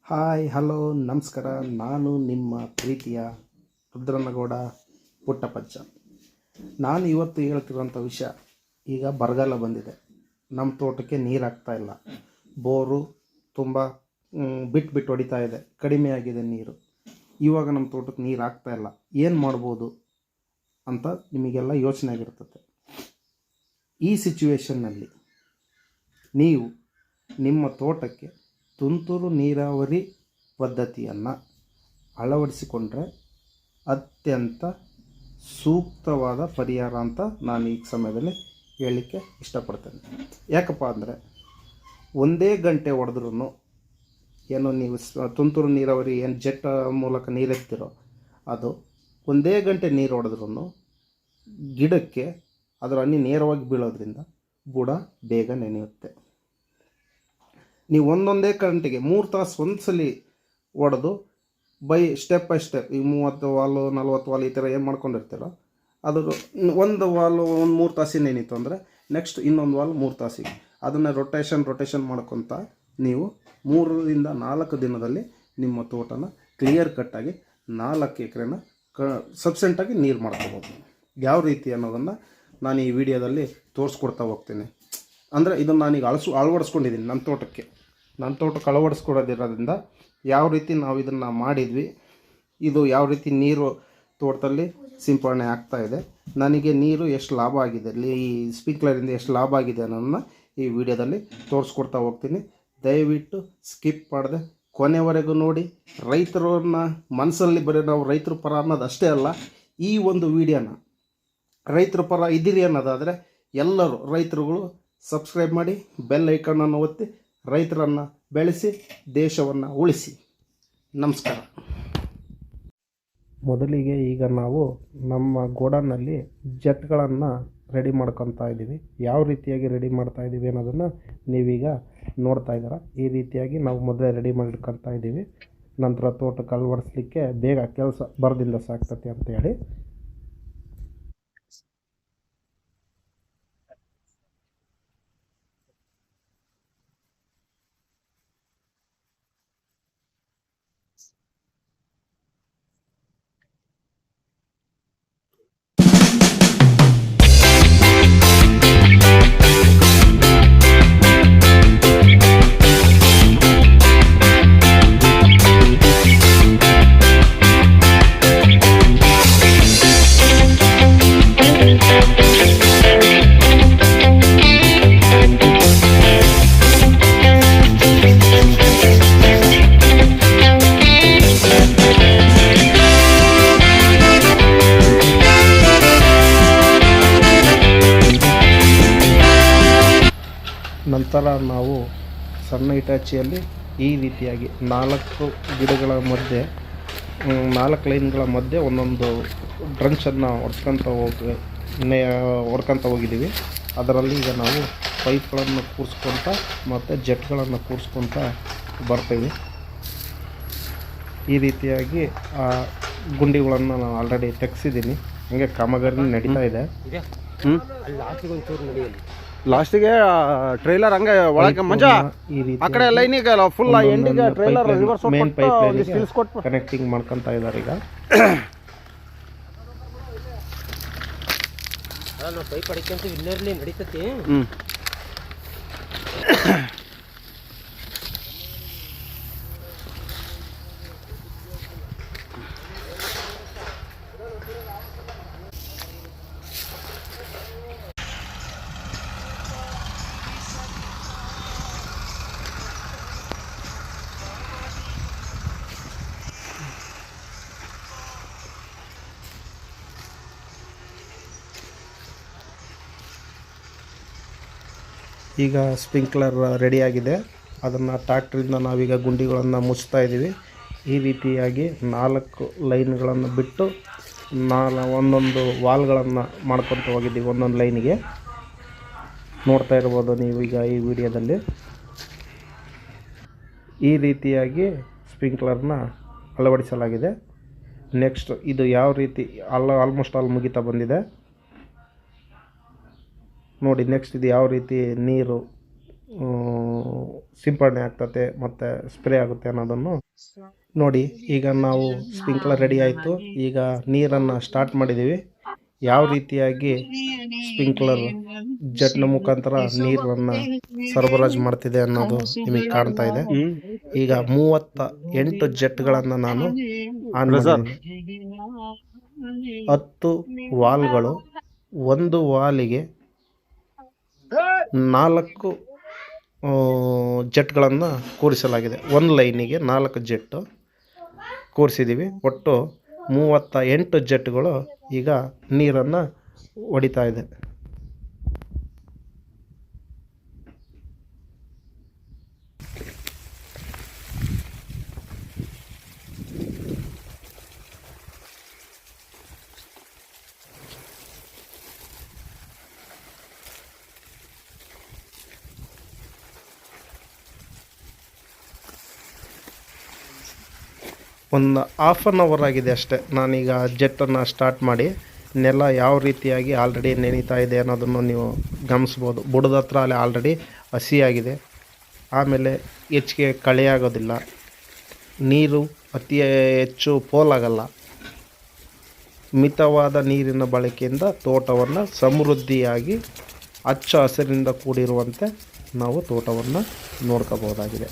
Hi hello ನಮಸ್ಕಾರ. ನಾನು ನಿಮ್ಮ ಪ್ರೀತಿಯ ರುದ್ರನಗೌಡ ಪುಟ್ಟಪಚ್ಚ. ನಾನು ಇವತ್ತು ಹೇಳ್ತಿರೋಂಥ ವಿಷಯ, ಈಗ ಬರಗಾಲ ಬಂದಿದೆ, ನಮ್ಮ ತೋಟಕ್ಕೆ ನೀರು ಆಗ್ತಾಯಿಲ್ಲ. ಬೋರು ತುಂಬ ಬಿಟ್ಟು ಹೊಡಿತಾ ಇದೆ, ಕಡಿಮೆ ಆಗಿದೆ ನೀರು. ಇವಾಗ ನಮ್ಮ ತೋಟಕ್ಕೆ ನೀರು ಆಗ್ತಾಯಿಲ್ಲ, ಏನು ಮಾಡ್ಬೋದು ಅಂತ ನಿಮಗೆಲ್ಲ ಯೋಚನೆ ಆಗಿರ್ತದೆ. ಈ ಸಿಚುವೇಷನ್ನಲ್ಲಿ ನೀವು ನಿಮ್ಮ ತೋಟಕ್ಕೆ ತುಂತುರು ನೀರಾವರಿ ಪದ್ಧತಿಯನ್ನು ಅಳವಡಿಸಿಕೊಂಡ್ರೆ ಅತ್ಯಂತ ಸೂಕ್ತವಾದ ಪರಿಹಾರ ಅಂತ ನಾನು ಈ ಸಮಯದಲ್ಲಿ ಹೇಳಲಿಕ್ಕೆ ಇಷ್ಟಪಡ್ತೇನೆ. ಯಾಕಪ್ಪ ಅಂದರೆ, ಒಂದೇ ಗಂಟೆ ಹೊಡೆದ್ರೂ ಏನು ನೀವು ತುಂತುರು ನೀರಾವರಿ ಏನು ಜೆಟ್ ಮೂಲಕ ನೀರೆತ್ತಿರೋ ಅದು ಒಂದೇ ಗಂಟೆ ನೀರು ಹೊಡೆದ್ರೂ ಗಿಡಕ್ಕೆ ಅದರ ಹನಿ ನೇರವಾಗಿ ಬೀಳೋದ್ರಿಂದ ಬುಡ ಬೇಗ ನೆನೆಯುತ್ತೆ. ನೀವು ಒಂದೊಂದೇ ಗಂಟೆಗೆ 3 ತಾಸು ಒಂದ್ಸಲಿ ಹೊಡೆದು ಸ್ಟೆಪ್ ಬೈ ಸ್ಟೆಪ್, ಈ 30 ವಾಲು 40 ವಾಲು ಈ ಥರ ಏನು ಮಾಡ್ಕೊಂಡಿರ್ತೀರೋ ಅದು ಒಂದು ವಾಲು ಒಂದು 3 ತಾಸಿಗೆ ನೆನೀತು ಅಂದರೆ ನೆಕ್ಸ್ಟ್ ಇನ್ನೊಂದು ವಾಲು 3 ತಾಸಿಗೆ ಅದನ್ನು ರೊಟೇಷನ್ ಮಾಡ್ಕೊತ ನೀವು 3ರಿಂದ 4 ದಿನದಲ್ಲಿ ನಿಮ್ಮ ತೋಟನ ಕ್ಲಿಯರ್ ಕಟ್ಟಾಗಿ 4 ಎಕರೆನ ಸಬ್ಸೆಂಟಾಗಿ ನೀರು ಮಾಡ್ಕೋಬೋದು. ಯಾವ ರೀತಿ ಅನ್ನೋದನ್ನು ನಾನು ಈ ವಿಡಿಯೋದಲ್ಲಿ ತೋರಿಸ್ಕೊಡ್ತಾ ಹೋಗ್ತೀನಿ. ಅಂದರೆ ಇದನ್ನು ನಾನೀಗ ಅಳವಡಿಸ್ಕೊಂಡಿದ್ದೀನಿ ನನ್ನ ತೋಟಕ್ಕೆ ಅಳವಡಿಸ್ಕೊಡೋದಿರೋದ್ರಿಂದ ಯಾವ ರೀತಿ ನಾವು ಇದನ್ನು ಮಾಡಿದ್ವಿ, ಇದು ಯಾವ ರೀತಿ ನೀರು ತೋಟದಲ್ಲಿ ಸಿಂಪಡಣೆ ಆಗ್ತಾಯಿದೆ, ನನಗೆ ನೀರು ಎಷ್ಟು ಲಾಭ ಆಗಿದೆ, ಈ ಸ್ಪ್ರಿಂಕ್ಲರಿಂದ ಎಷ್ಟು ಲಾಭ ಆಗಿದೆ ಅನ್ನೋದನ್ನು ಈ ವಿಡಿಯೋದಲ್ಲಿ ತೋರಿಸ್ಕೊಡ್ತಾ ಹೋಗ್ತೀನಿ. ದಯವಿಟ್ಟು ಸ್ಕಿಪ್ ಮಾಡದೆ ಕೊನೆವರೆಗೂ ನೋಡಿ. ರೈತರನ್ನ ಮನಸ್ಸಲ್ಲಿ ಬರೀ ನಾವು ರೈತರ ಪರ ಅನ್ನೋದು ಅಷ್ಟೇ ಅಲ್ಲ, ಈ ಒಂದು ವಿಡಿಯೋನ ರೈತರ ಪರ ಇದ್ದೀರಿ ಅನ್ನೋದಾದರೆ ಎಲ್ಲರೂ ರೈತರುಗಳು ಸಬ್ಸ್ಕ್ರೈಬ್ ಮಾಡಿ, ಬೆಲ್ ಐಕನನ್ನು ಒತ್ತಿ, ರೈತರನ್ನು ಬೆಳೆಸಿ, ದೇಶವನ್ನು ಉಳಿಸಿ. ನಮಸ್ಕಾರ. ಮೊದಲಿಗೆ ಈಗ ನಾವು ನಮ್ಮ ಗೋಡನ್ನಲ್ಲಿ ಜೆಟ್ಗಳನ್ನು ರೆಡಿ ಮಾಡ್ಕೊತಾ ಇದ್ದೀವಿ. ಯಾವ ರೀತಿಯಾಗಿ ರೆಡಿ ಮಾಡ್ತಾ ಇದ್ದೀವಿ ಅನ್ನೋದನ್ನು ನೀವೀಗ ನೋಡ್ತಾ ಇದ್ದೀರ. ಈ ರೀತಿಯಾಗಿ ನಾವು ಮೊದಲೇ ರೆಡಿ ಮಾಡಿಟ್ಕೊತಾ ಇದ್ದೀವಿ. ನಂತರ ತೋಟಕ್ಕೆ ಅಳವಡಿಸ್ಲಿಕ್ಕೆ ಬೇಗ ಕೆಲಸ ಬರದಿಂದ ಸಾಕ್ತತೆ ಅಂತೇಳಿ ನಂತರ ನಾವು ಸಣ್ಣ ಇಟಾಚಿಯಲ್ಲಿ ಈ ರೀತಿಯಾಗಿ 4 ಗಿಡಗಳ ಮಧ್ಯೆ 4 ಲೈನ್ಗಳ ಮಧ್ಯೆ ಒಂದೊಂದು ಡ್ರಂಚನ್ನು ಹೊಡ್ಕೊತ ಹೋಗಿದ್ದೀವಿ. ಅದರಲ್ಲಿ ಈಗ ನಾವು ಪೈಪ್ಗಳನ್ನು ಕೂರಿಸ್ಕೊತ ಮತ್ತು ಜೆಟ್ಗಳನ್ನು ಕೂರಿಸ್ಕೊತ ಬರ್ತೀವಿ. ಈ ರೀತಿಯಾಗಿ ಆ ಗುಂಡಿಗಳನ್ನು ನಾನು ಆಲ್ರೆಡಿ ತೆಗೆಸಿದ್ದೀನಿ. ಹಂಗೆ ಕಾಮಗಾರಿ ನಡೀತಾ ಇದೆ. ಲಾಸ್ಟಿಗೆ ಟ್ರೈಲರ್ ಹಂಗೆ ಒಳಗೆ ಮಂಜ ಆ ಕಡೆ ಲೈನಿಗೆ ಫುಲ್ ಎಂಡಿಗೆ trailer reverse main pipe connecting ಮಾಡ್ಕೊತಾ ಇದ್ದಾರೆ. ಈಗ ಪೈಪ್ ಅಡಿಕಂತ ಇಲ್ಲರ್ಲಿ ನಡೀತತಿ. ಈಗ ಸ್ಪ್ರಿಂಕ್ಲರ್ ರೆಡಿಯಾಗಿದೆ. ಅದನ್ನು ಟ್ರ್ಯಾಕ್ಟ್ರಿಂದ ನಾವೀಗ ಗುಂಡಿಗಳನ್ನು ಮುಚ್ತಾ ಇದ್ದೀವಿ. ಈ ರೀತಿಯಾಗಿ 4 ಲೈನ್ಗಳನ್ನು ಬಿಟ್ಟು ಒಂದೊಂದು ವಾಲ್ಗಳನ್ನು ಮಾಡ್ಕೊತ ಹೋಗಿದ್ದೀವಿ. ಒಂದೊಂದು ಲೈನಿಗೆ ನೋಡ್ತಾ ಇರ್ಬೋದು ನೀವೀಗ ಈ ವಿಡಿಯೋದಲ್ಲಿ. ಈ ರೀತಿಯಾಗಿ ಸ್ಪ್ರಿಂಕ್ಲರ್ನ ಅಳವಡಿಸಲಾಗಿದೆ. ನೆಕ್ಸ್ಟ್ ಇದು ಯಾವ ರೀತಿ ಆಲ್ಮೋಸ್ಟ್ ಆಲ್ ಮುಗಿತಾ ಬಂದಿದೆ ನೋಡಿ. ನೆಕ್ಸ್ಟ್ ಇದು ಯಾವ ರೀತಿ ನೀರು ಸಿಂಪಡಣೆ ಆಗ್ತತೆ ಮತ್ತು ಸ್ಪ್ರೇ ಆಗುತ್ತೆ ಅನ್ನೋದನ್ನು ನೋಡಿ. ಈಗ ನಾವು ಸ್ಪ್ರಿಂಕ್ಲರ್ ರೆಡಿ ಆಯಿತು. ಈಗ ನೀರನ್ನು ಸ್ಟಾರ್ಟ್ ಮಾಡಿದ್ದೀವಿ. ಯಾವ ರೀತಿಯಾಗಿ ಸ್ಪ್ರಿಂಕ್ಲರ್ ಜೆಟ್ನ ಮುಖಾಂತರ ನೀರನ್ನು ಸರಬರಾಜು ಮಾಡ್ತಿದೆ ಅನ್ನೋದು ನಿಮಗೆ ಕಾಣ್ತಾ ಇದೆ. ಈಗ 38 ಜೆಟ್ಗಳನ್ನು ನಾನು ಆನ್ ಮಾಡಿದ್ದೀನಿ. 10 ವಾಲ್ಗಳು, ಒಂದು ವಾಲಿಗೆ 4 ಜೆಟ್ಗಳನ್ನು ಕೂರಿಸಲಾಗಿದೆ. ಒಂದು ಲೈನಿಗೆ 4 ಜೆಟ್ಟು ಕೂರಿಸಿದ್ದೀವಿ. ಒಟ್ಟು 38 ಜೆಟ್ಗಳು ಈಗ ನೀರನ್ನು ಹೊಡಿತಾ ಇದೆ. ಒಂದು ಹಾಫ್ ಆನ್ ಅವರ್ ಆಗಿದೆ ಅಷ್ಟೇ. ನಾನೀಗ ಜೆಟ್ಟನ್ನು ಸ್ಟಾರ್ಟ್ ಮಾಡಿ ನೆಲ ಯಾವ ರೀತಿಯಾಗಿ ಆಲ್ರೆಡಿ ನೆನೀತಾ ಇದೆ ಅನ್ನೋದನ್ನು ನೀವು ಗಮನಿಸ್ಬೋದು. ಬುಡದ ಹತ್ರ ಅಲ್ಲಿ ಆಲ್ರೆಡಿ ಹಸಿಯಾಗಿದೆ. ಆಮೇಲೆ ಹೆಚ್ಚಿಗೆ ಕಳೆಯಾಗೋದಿಲ್ಲ, ನೀರು ಅತಿ ಹೆಚ್ಚು ಪೋಲಾಗಲ್ಲ. ಮಿತವಾದ ನೀರಿನ ಬಳಕೆಯಿಂದ ತೋಟವನ್ನು ಸಮೃದ್ಧಿಯಾಗಿ ಹಚ್ಚ ಹಸಿರಿನಿಂದ ಕೂಡಿರುವಂತೆ ನಾವು ತೋಟವನ್ನು ನೋಡ್ಕೋಬಹುದಾಗಿದೆ.